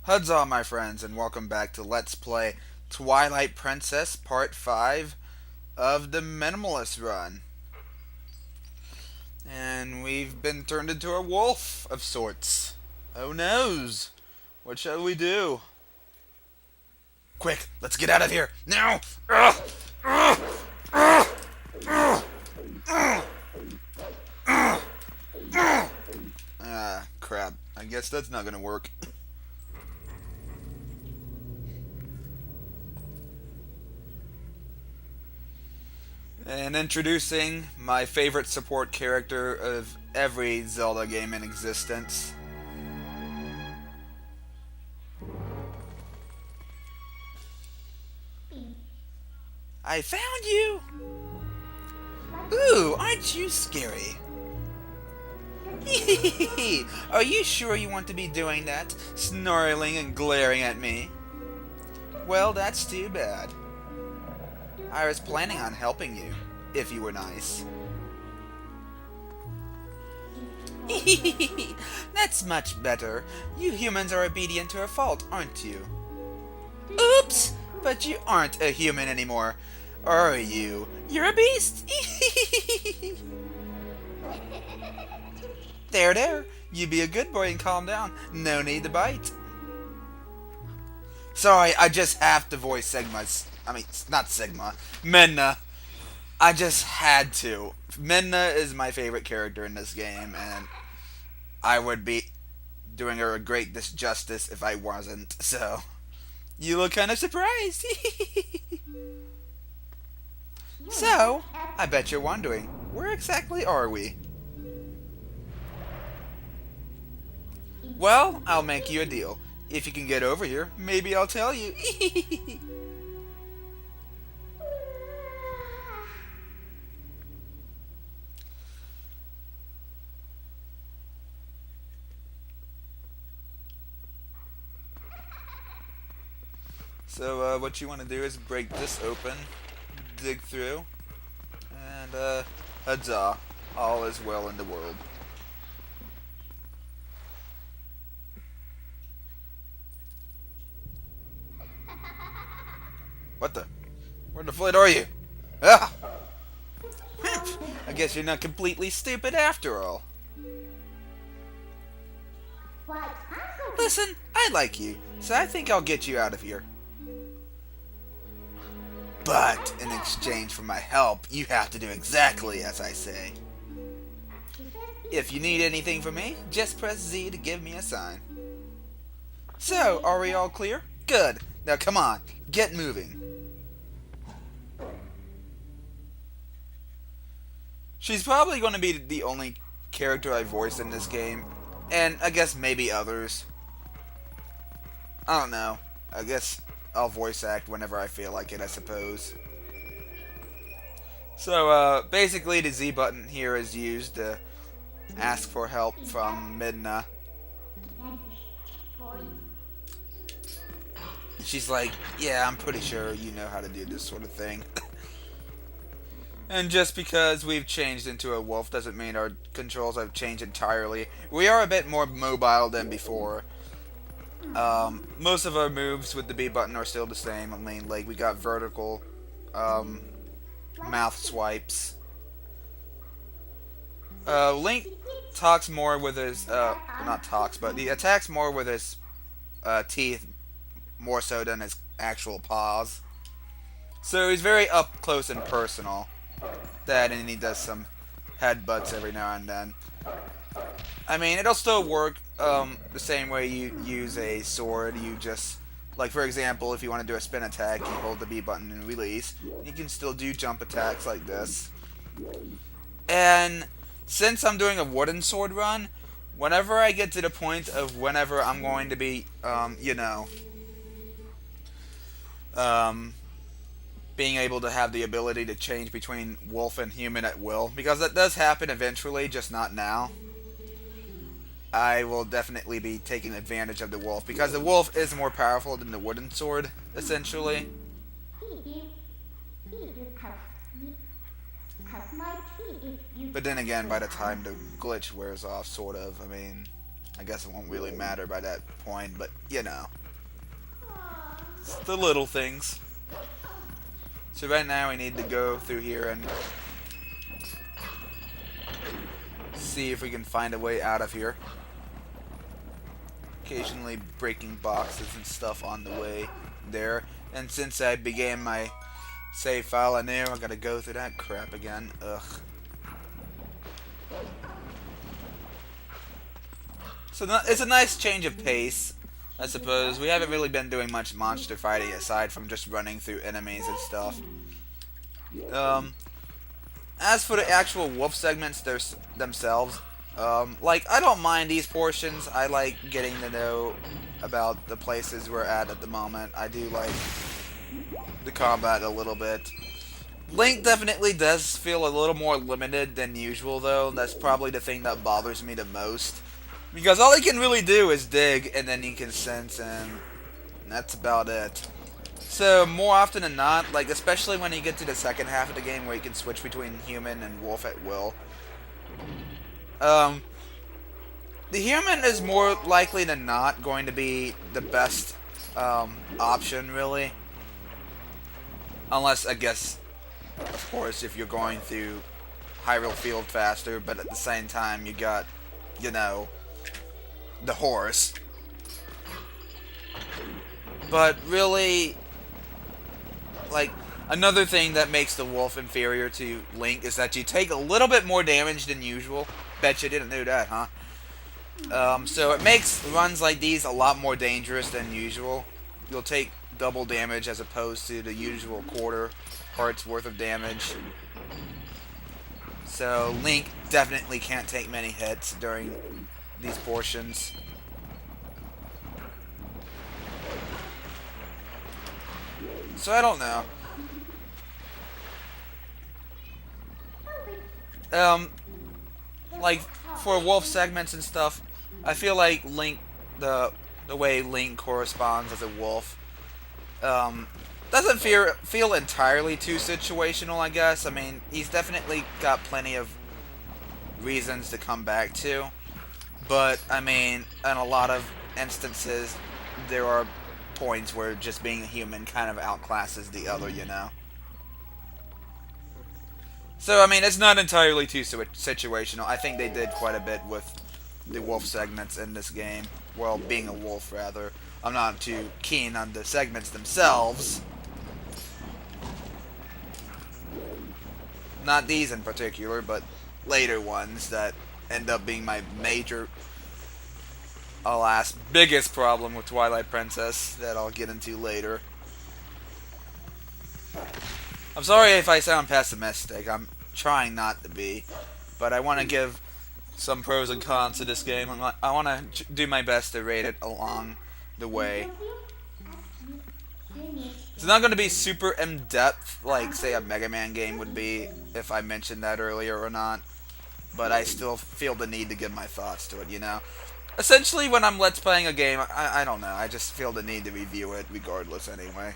Huzzah, my friends, and welcome back to Let's Play Twilight Princess Part 5 of the Minimalist run. And we've been turned into a wolf of sorts. Oh noes! What shall we do? Quick, let's get out of here! Now! Ah, crap. I guess that's not gonna work. And introducing my favorite support character of every Zelda game in existence. I found you! Ooh, aren't you scary? Are you sure you want to be doing that? Snarling and glaring at me? Well, that's too bad. I was planning on helping you, if you were nice. That's much better. You humans are obedient to a fault, aren't you? Oops! But you aren't a human anymore, are you? You're a beast! There. You be a good boy and calm down. No need to bite. Sorry, I just have to voice Sigma's. Not Sigma. Menna. I just had to. Menna is my favorite character in this game, and I would be doing her a great disjustice if I wasn't, so. You look kind of surprised. So, I bet you're wondering, where exactly are we? Well, I'll make you a deal. If you can get over here, maybe I'll tell you. So, what you want to do is break this open, dig through, and, huzzah, all is well in the world. What the? Where the flit are you? Ah! I guess you're not completely stupid after all. Listen, I like you, so I think I'll get you out of here. But, in exchange for my help, you have to do exactly as I say. If you need anything from me, just press Z to give me a sign. So, are we all clear? Good. Now come on, get moving. She's probably going to be the only character I voiced in this game, and I guess maybe others. I don't know. I guess I'll voice act whenever I feel like it, I suppose. So, basically the Z button here is used to ask for help from Midna. She's like, yeah, I'm pretty sure you know how to do this sort of thing. And just because we've changed into a wolf doesn't mean our controls have changed entirely. We are a bit more mobile than before. Most of our moves with the B button are still the same. I mean, like, we got vertical mouth swipes. Link talks more with his, not talks, but he attacks more with his teeth more so than his actual paws. So he's very up close and personal. That, and he does some headbutts every now and then. I mean, it'll still work the same way you use a sword. You just, like, for example, if you want to do a spin attack, you hold the B button and release. You can still do jump attacks like this. And since I'm doing a wooden sword run, whenever I get to the point of whenever I'm going to be, being able to have the ability to change between wolf and human at will, because that does happen eventually, just not now. I will definitely be taking advantage of the wolf, because the wolf is more powerful than the wooden sword, essentially. But then again, by the time the glitch wears off, sort of, I mean, I guess it won't really matter by that point, but you know. It's the little things. So right now we need to go through here and see if we can find a way out of here. Occasionally breaking boxes and stuff on the way there. And since I began my save file anew, I gotta go through that crap again. Ugh. So it's a nice change of pace, I suppose. We haven't really been doing much monster fighting aside from just running through enemies and stuff. As for the actual wolf segments themselves, like, I don't mind these portions. I like getting to know about the places we're at the moment. I do like the combat a little bit. Link definitely does feel a little more limited than usual, though. That's probably the thing that bothers me the most. Because all he can really do is dig, and then he can sense, and that's about it. So, more often than not, like, especially when you get to the second half of the game where you can switch between human and wolf at will, the human is more likely than not going to be the best option, really. Unless, I guess, of course, if you're going through Hyrule Field faster, but at the same time you got, you know, the horse. But really, like, another thing that makes the wolf inferior to Link is that you take a little bit more damage than usual. Bet you didn't know that, huh? So it makes runs like these a lot more dangerous than usual. You'll take double damage as opposed to the usual quarter heart's worth of damage. So Link definitely can't take many hits during these portions. So I don't know. Like, for wolf segments and stuff, I feel like Link, the way Link corresponds as a wolf, doesn't feel entirely too situational, I guess. I mean, he's definitely got plenty of reasons to come back to. But, I mean, in a lot of instances, there are points where just being a human kind of outclasses the other, you know? So, I mean, it's not entirely too situational. I think they did quite a bit with the wolf segments in this game. Well, being a wolf, rather. I'm not too keen on the segments themselves. Not these in particular, but later ones that end up being my major, alas, biggest problem with Twilight Princess that I'll get into later. I'm sorry if I sound pessimistic. I'm trying not to be, but I want to give some pros and cons to this game. I want to do my best to rate it along the way. It's not going to be super in-depth like, say, a Mega Man game would be if I mentioned that earlier or not, but I still feel the need to give my thoughts to it, you know? Essentially, when I'm Let's Playing a game, I don't know, I just feel the need to review it regardless anyway.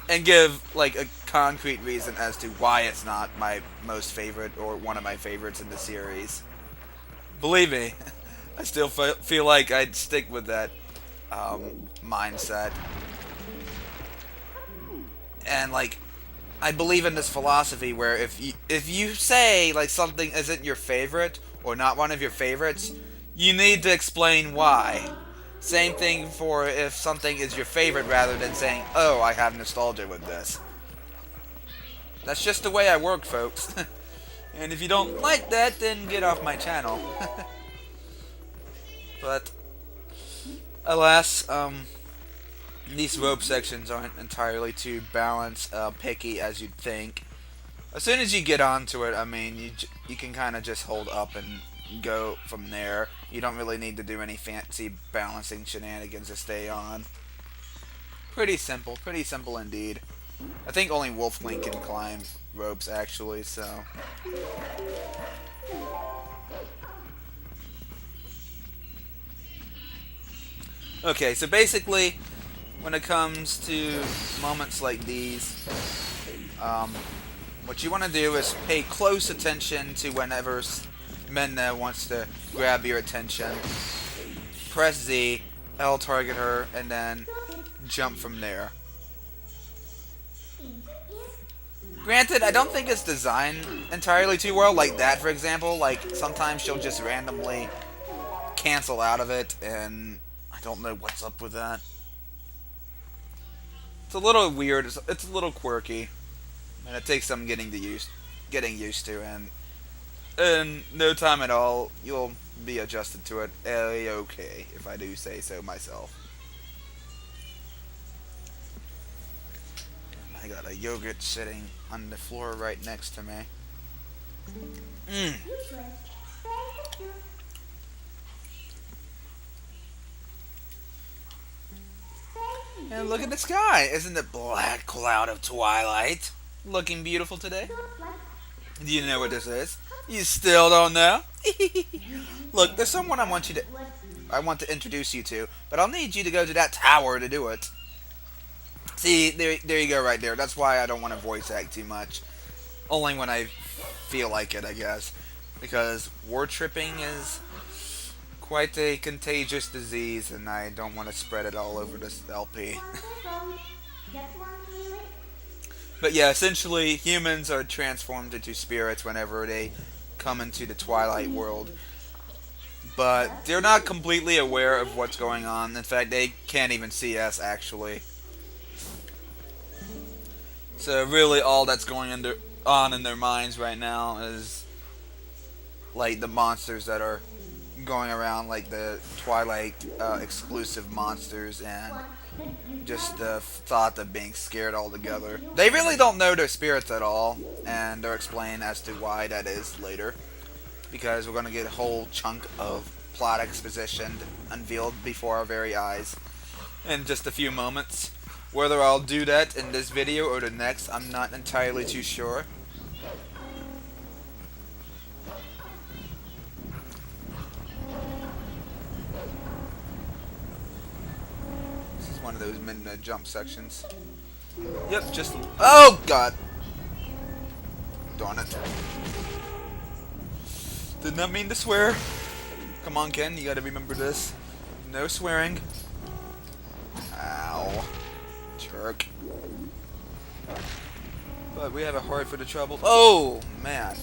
And give, like, a concrete reason as to why it's not my most favorite or one of my favorites in the series. Believe me, I still feel like I'd stick with that mindset. And, like, I believe in this philosophy where if you say, like, something isn't your favorite or not one of your favorites, you need to explain why. Same thing for if something is your favorite rather than saying, oh, I have nostalgia with this. That's just the way I work, folks. And if you don't like that, then get off my channel. But, alas, these rope sections aren't entirely too picky as you'd think. As soon as you get onto it, I mean, you can kind of just hold up and go from there. You don't really need to do any fancy balancing shenanigans to stay on. Pretty simple indeed. I think only Wolf Link can climb ropes, actually, so... Okay, so basically, when it comes to moments like these, what you want to do is pay close attention to Midna wants to grab your attention. Press Z, L target her, and then jump from there. Granted, I don't think it's designed entirely too well, like that for example. Like, sometimes she'll just randomly cancel out of it, and I don't know what's up with that. It's a little weird, it's a little quirky, and it takes some getting used to, and in no time at all, you'll be adjusted to it A-okay, if I do say so myself. I got a yogurt sitting on the floor right next to me. And look at the sky! Isn't the black cloud of Twilight looking beautiful today? Do you know what this is? You still don't know? Look, there's someone I want to introduce you to, but I'll need you to go to that tower to do it. See, there you go right there. That's why I don't want to voice act too much. Only when I feel like it, I guess. Because war tripping is quite a contagious disease, and I don't want to spread it all over this LP. But yeah, essentially, humans are transformed into spirits whenever they come into the Twilight world. But they're not completely aware of what's going on. In fact, they can't even see us, actually. So really, all that's going on in their minds right now is like the monsters that are going around, like the Twilight exclusive monsters, and just the thought of being scared altogether. They really don't know their spirits at all, and they'll explain as to why that is later, because we're going to get a whole chunk of plot exposition unveiled before our very eyes in just a few moments. Whether I'll do that in this video or the next, I'm not entirely too sure. This is one of those midnight jump sections. Yep, just... Oh, God! Darn it. Did not mean to swear. Come on, Ken, you gotta remember this. No swearing. Ow. Jerk. But we have a heart for the trouble. Oh, man.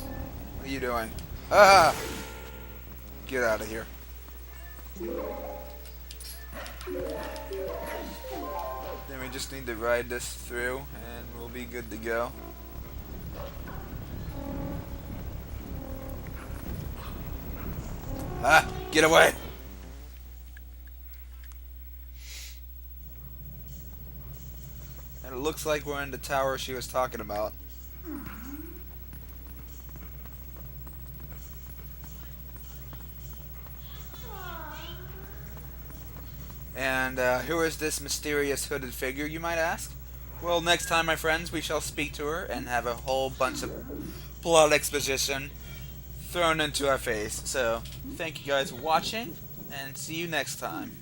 What are you doing? Ah! Get out of here. Then we just need to ride this through, and we'll be good to go. Ah! Get away! And it looks like we're in the tower she was talking about. And who is this mysterious hooded figure, you might ask? Well, next time, my friends, we shall speak to her and have a whole bunch of plot exposition thrown into our face. So, thank you guys for watching, and see you next time.